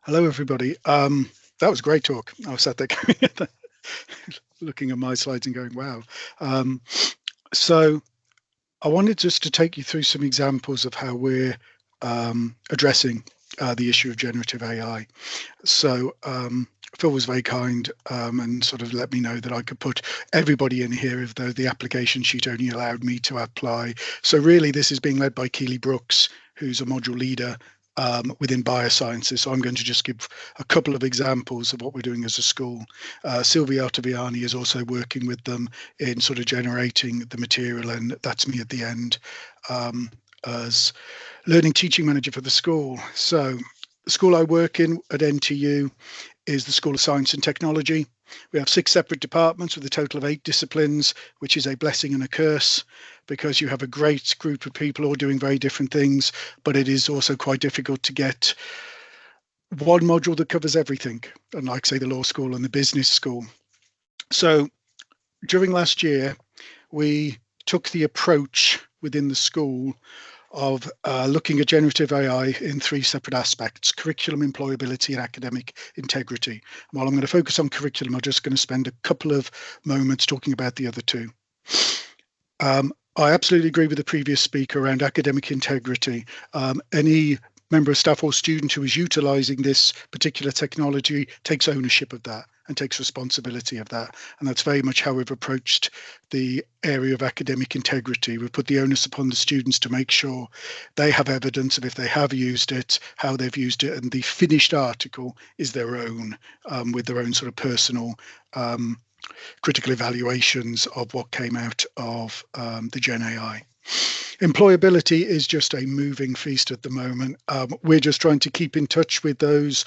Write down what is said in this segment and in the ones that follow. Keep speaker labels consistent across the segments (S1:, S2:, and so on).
S1: Hello, everybody. That was a great talk. I was sat there looking at my slides and going, wow. Um, so I wanted just to take you through some examples of how we're addressing the issue of generative AI. So Phil was very kind and sort of let me know that I could put everybody in here, if though the application sheet only allowed me to apply. So really, this is being led by Keely Brooks, who's a module leader within biosciences. So I'm going to just give a couple of examples of what we're doing as a school. Sylvia Ottaviani is also working with them in sort of generating the material, and that's me at the end as learning teaching manager for the school. So the school I work in at NTU is the School of Science and Technology. We have 6 separate departments with a total of 8 disciplines, which is a blessing and a curse, because you have a great group of people all doing very different things, but it is also quite difficult to get one module that covers everything, unlike, say, the law school and the business school. So during last year, we took the approach within the school of looking at generative AI in 3 separate aspects: curriculum, employability, and academic integrity. While I'm going to focus on curriculum, I'm just going to spend a couple of moments talking about the other 2. I absolutely agree with the previous speaker around academic integrity. Any member of staff or student who is utilizing this particular technology takes ownership of that and takes responsibility of that. And that's very much how we've approached the area of academic integrity. We've put the onus upon the students to make sure they have evidence of if they have used it, how they've used it, and the finished article is their own, with their own sort of personal critical evaluations of what came out of the Gen AI. Employability is just a moving feast at the moment. We're just trying to keep in touch with those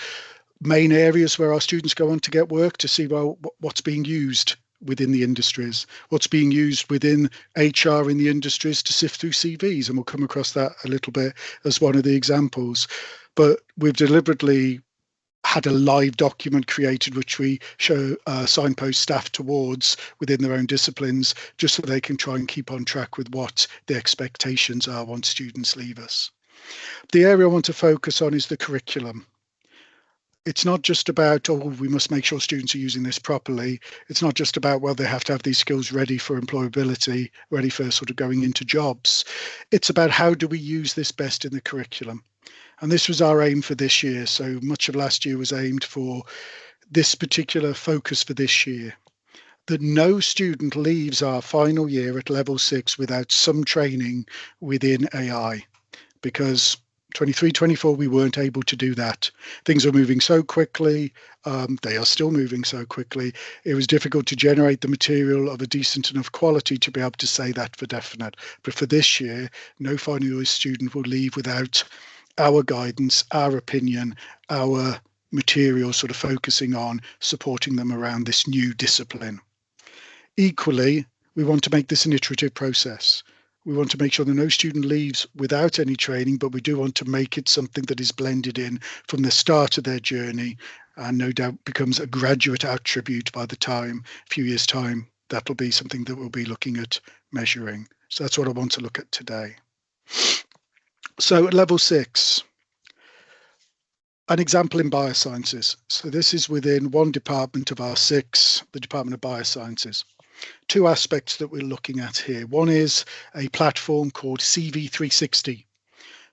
S1: main areas where our students go on to get work, to see, well, what's being used within the industries, what's being used within HR in the industries to sift through CVs. And we'll come across that a little bit as one of the examples. But we've deliberately had a live document created, which we show signpost staff towards within their own disciplines, just so they can try and keep on track with what the expectations are once students leave us. The area I want to focus on is the curriculum. It's not just about, oh, we must make sure students are using this properly. It's not just about, well, they have to have these skills ready for employability, ready for sort of going into jobs. It's about how do we use this best in the curriculum. And this was our aim for this year. So much of last year was aimed for this particular focus for this year, that no student leaves our final year at level 6 without some training within AI, because 23-24 we weren't able to do that. Things are moving so quickly. They are still moving so quickly. It was difficult to generate the material of a decent enough quality to be able to say that for definite. But for this year, no final year student will leave without our guidance, our opinion, our material sort of focusing on supporting them around this new discipline. Equally, we want to make this an iterative process. We want to make sure that no student leaves without any training, but we do want to make it something that is blended in from the start of their journey, and no doubt becomes a graduate attribute by the time, a few years' time, that'll be something that we'll be looking at measuring. So that's what I want to look at today. So at level 6, an example in biosciences. So this is within one department of our 6, the Department of Biosciences. 2 aspects that we're looking at here. One is a platform called CV360.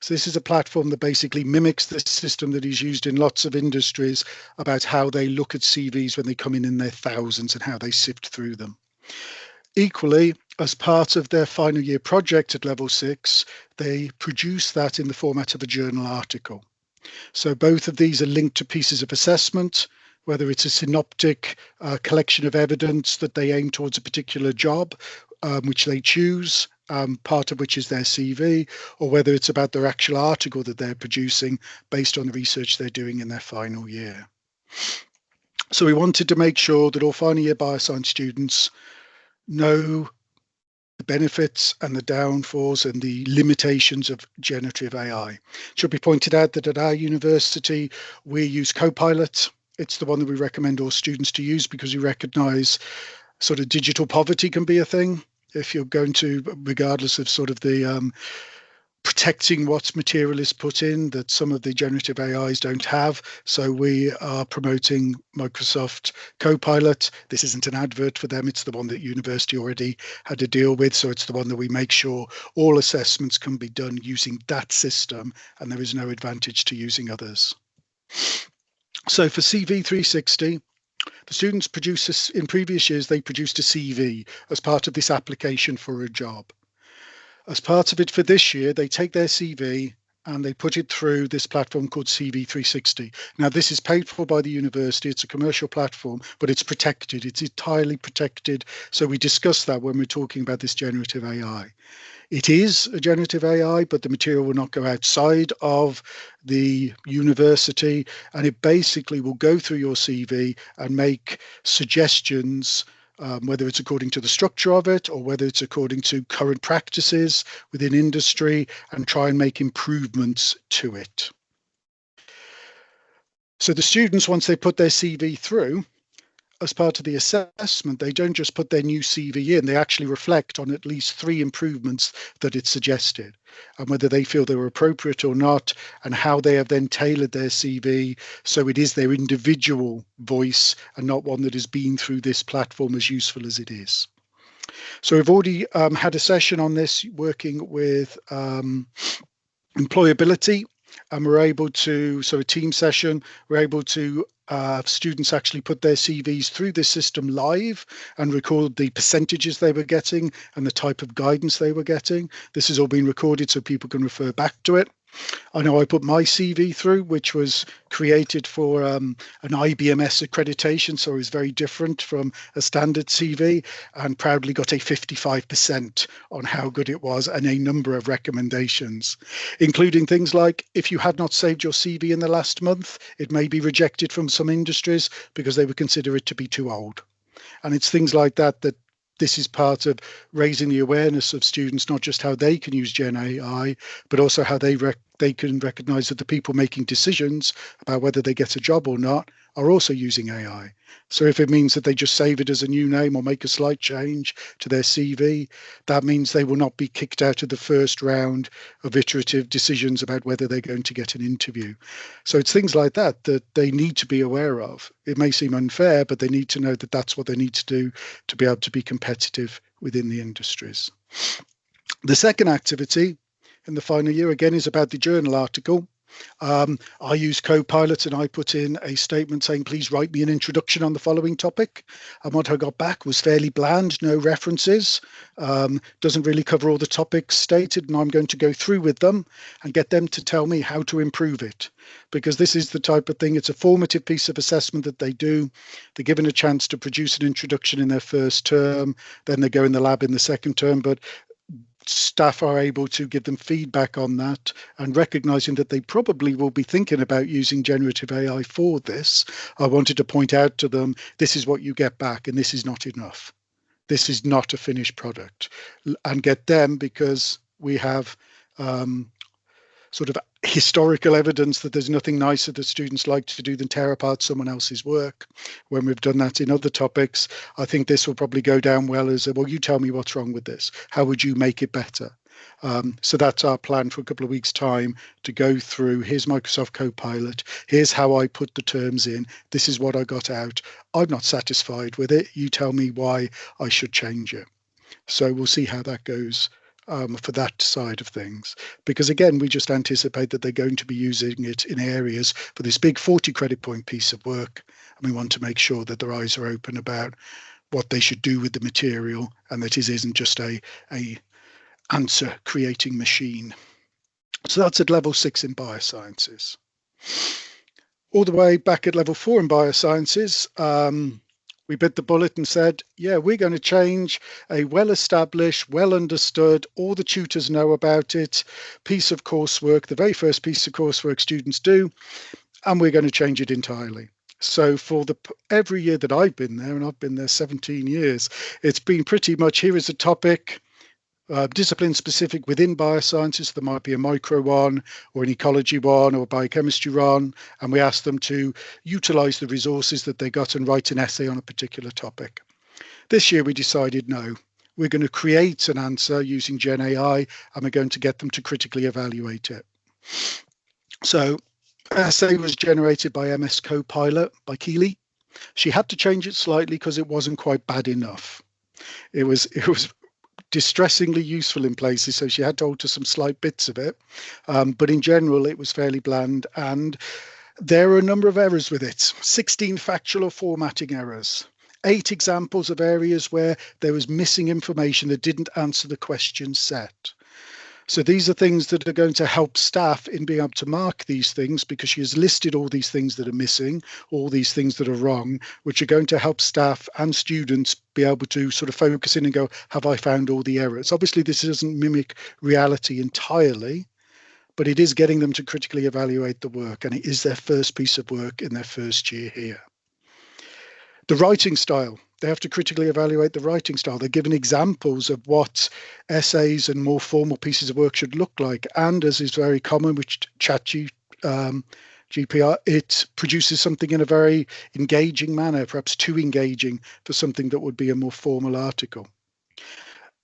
S1: So this is a platform that basically mimics the system that is used in lots of industries about how they look at CVs when they come in their thousands and how they sift through them. Equally, as part of their final year project at level 6, they produce that in the format of a journal article. So both of these are linked to pieces of assessment, whether it's a synoptic collection of evidence that they aim towards a particular job, which they choose, part of which is their CV, or whether it's about their actual article that they're producing based on the research they're doing in their final year. So we wanted to make sure that all final year bioscience students know the benefits and the downfalls and the limitations of generative AI. It should be pointed out that at our university, we use Copilot. It's the one that we recommend all students to use because we recognize sort of digital poverty can be a thing. If you're going to, regardless of sort of the protecting what material is put in that some of the generative AIs don't have. So we are promoting Microsoft Copilot. This isn't an advert for them. It's the one that university already had to deal with. So it's the one that we make sure all assessments can be done using that system, and there is no advantage to using others. So for CV360, the students produce, in previous years, they produced a CV as part of this application for a job. As part of it for this year, they take their CV and they put it through this platform called CV360. Now, this is paid for by the university. It's a commercial platform, but it's protected. It's entirely protected. So we discuss that when we're talking about this generative AI. It is a generative AI, but the material will not go outside of the university, and it basically will go through your CV and make suggestions, whether it's according to the structure of it or whether it's according to current practices within industry, and try and make improvements to it. So the students, once they put their CV through, as part of the assessment, they don't just put their new CV in, they actually reflect on at least 3 improvements that it suggested, and whether they feel they were appropriate or not, and how they have then tailored their CV so it is their individual voice and not one that has been through this platform, as useful as it is. So we've already had a session on this working with employability, and we're able to, so a team session, we're able to students actually put their CVs through this system live and record the percentages they were getting and the type of guidance they were getting. This has all been recorded so people can refer back to it. I know I put my CV through, which was created for an IBMS accreditation, so it was very different from a standard CV, and proudly got a 55% on how good it was, and a number of recommendations, including things like, if you had not saved your CV in the last month, it may be rejected from some industries because they would consider it to be too old. And it's things like that that this is part of raising the awareness of students, not just how they can use Gen AI, but also how they can recognize that the people making decisions about whether they get a job or not are also using AI. So if it means that they just save it as a new name or make a slight change to their CV, that means they will not be kicked out of the first round of iterative decisions about whether they're going to get an interview. So it's things like that that they need to be aware of. It may seem unfair, but they need to know that that's what they need to do to be able to be competitive within the industries. The second activity in the final year, again, is about the journal article. I use Copilot and I put in a statement saying, please write me an introduction on the following topic. And what I got back was fairly bland, no references, doesn't really cover all the topics stated. And I'm going to go through with them and get them to tell me how to improve it. Because this is the type of thing, it's a formative piece of assessment that they do. They're given a chance to produce an introduction in their first term, then they go in the lab in the second term. But staff are able to give them feedback on that, and recognizing that they probably will be thinking about using generative AI for this. I wanted to point out to them, this is what you get back, and this is not enough. This is not a finished product, and get them, because we have sort of historical evidence that there's nothing nicer that students like to do than tear apart someone else's work. When we've done that in other topics, I think this will probably go down well as, well, you tell me what's wrong with this. How would you make it better? So that's our plan for a couple of weeks' time, to go through, here's Microsoft Copilot, here's how I put the terms in, this is what I got out. I'm not satisfied with it. You tell me why I should change it. So we'll see how that goes for that side of things, because again, we just anticipate that they're going to be using it in areas for this big 40 credit point piece of work, and we want to make sure that their eyes are open about what they should do with the material, and that it isn't just a answer creating machine. So that's at level 6 in biosciences. All the way back at level 4 in biosciences, we bit the bullet and said, yeah, we're going to change a well-established, well-understood, all the tutors know about it, piece of coursework, the very first piece of coursework students do, and we're going to change it entirely. So for every year that I've been there, and I've been there 17 years, it's been pretty much, here is a topic, discipline specific within biosciences. There might be a micro one or an ecology one or a biochemistry one, and we ask them to utilize the resources that they got and write an essay on a particular topic. This year we decided no, we're going to create an answer using Gen AI, and we're going to get them to critically evaluate it. So essay was generated by MS Copilot by Keeley. She had to change it slightly because it wasn't quite bad enough. It was distressingly useful in places, so she had to alter some slight bits of it. But in general, it was fairly bland, and there are a number of errors with it. 16 factual or formatting errors. 8 examples of areas where there was missing information that didn't answer the question set. So these are things that are going to help staff in being able to mark these things, because she has listed all these things that are missing, all these things that are wrong, which are going to help staff and students be able to sort of focus in and go, have I found all the errors? Obviously, this doesn't mimic reality entirely, but it is getting them to critically evaluate the work, and it is their first piece of work in their first year here. The writing style. They have to critically evaluate the writing style. They're given examples of what essays and more formal pieces of work should look like. And as is very common with GPR, it produces something in a very engaging manner, perhaps too engaging for something that would be a more formal article.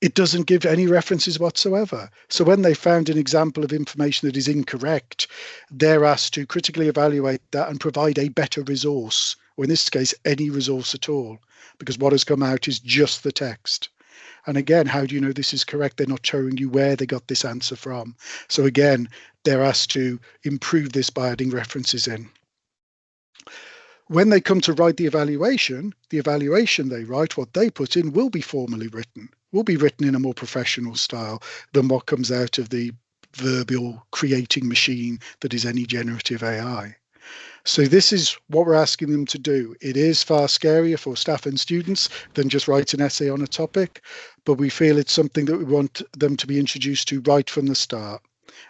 S1: It doesn't give any references whatsoever. So when they found an example of information that is incorrect, they're asked to critically evaluate that and provide a better resource, or in this case, any resource at all, because what has come out is just the text. And again, how do you know this is correct? They're not showing you where they got this answer from. So again, they're asked to improve this by adding references in. When they come to write the evaluation they write, what they put in, will be formally written, will be written in a more professional style than what comes out of the verbal creating machine that is any generative AI. So this is what we're asking them to do. It is far scarier for staff and students than just write an essay on a topic, but we feel it's something that we want them to be introduced to right from the start.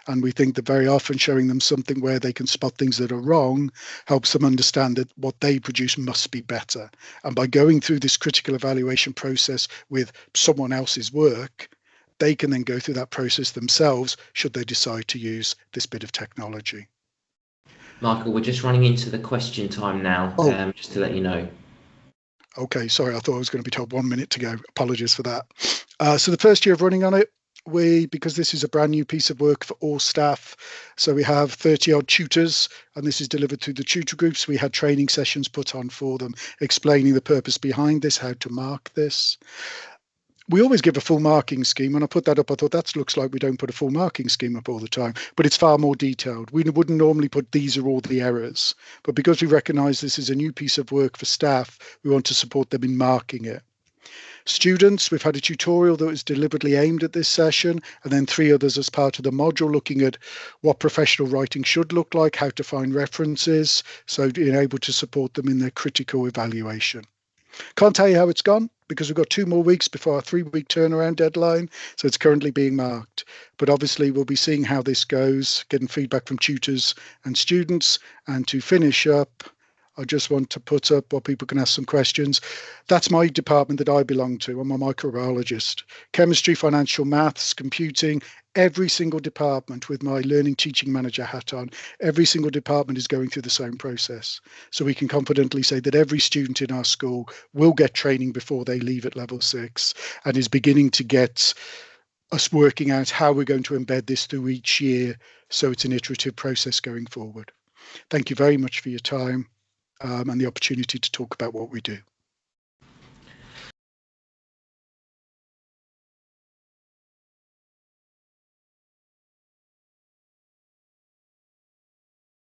S1: And we think that very often showing them something where they can spot things that are wrong helps them understand that what they produce must be better. And by going through this critical evaluation process with someone else's work, they can then go through that process themselves should they decide to use this bit of technology.
S2: Michael, we're just running into the question time now, just to let you know.
S1: Okay, sorry, I thought I was going to be told 1 minute to go. Apologies for that. So the first year of running on it, because this is a brand new piece of work for all staff, so we have 30 odd tutors, and this is delivered through the tutor groups. We had training sessions put on for them, explaining the purpose behind this, how to mark this. We always give a full marking scheme. When I put that up, I thought that looks like we don't put a full marking scheme up all the time, but it's far more detailed. We wouldn't normally put these are all the errors, but because we recognise this is a new piece of work for staff, we want to support them in marking it. Students, we've had a tutorial that was deliberately aimed at this session, and then 3 others as part of the module looking at what professional writing should look like, how to find references, so being able to support them in their critical evaluation. Can't tell you how it's gone because we've got 2 more weeks before our 3-week turnaround deadline, so it's currently being marked. But obviously we'll be seeing how this goes, getting feedback from tutors and students. And to finish up, I just want to put up what people can ask some questions. That's my department that I belong to. I'm a microbiologist. Chemistry, financial maths, computing, every single department with my learning teaching manager hat on, every single department is going through the same process. So we can confidently say that every student in our school will get training before they leave at level 6 and is beginning to get us working out how we're going to embed this through each year. So it's an iterative process going forward. Thank you very much for your time. And the opportunity to talk about what we do.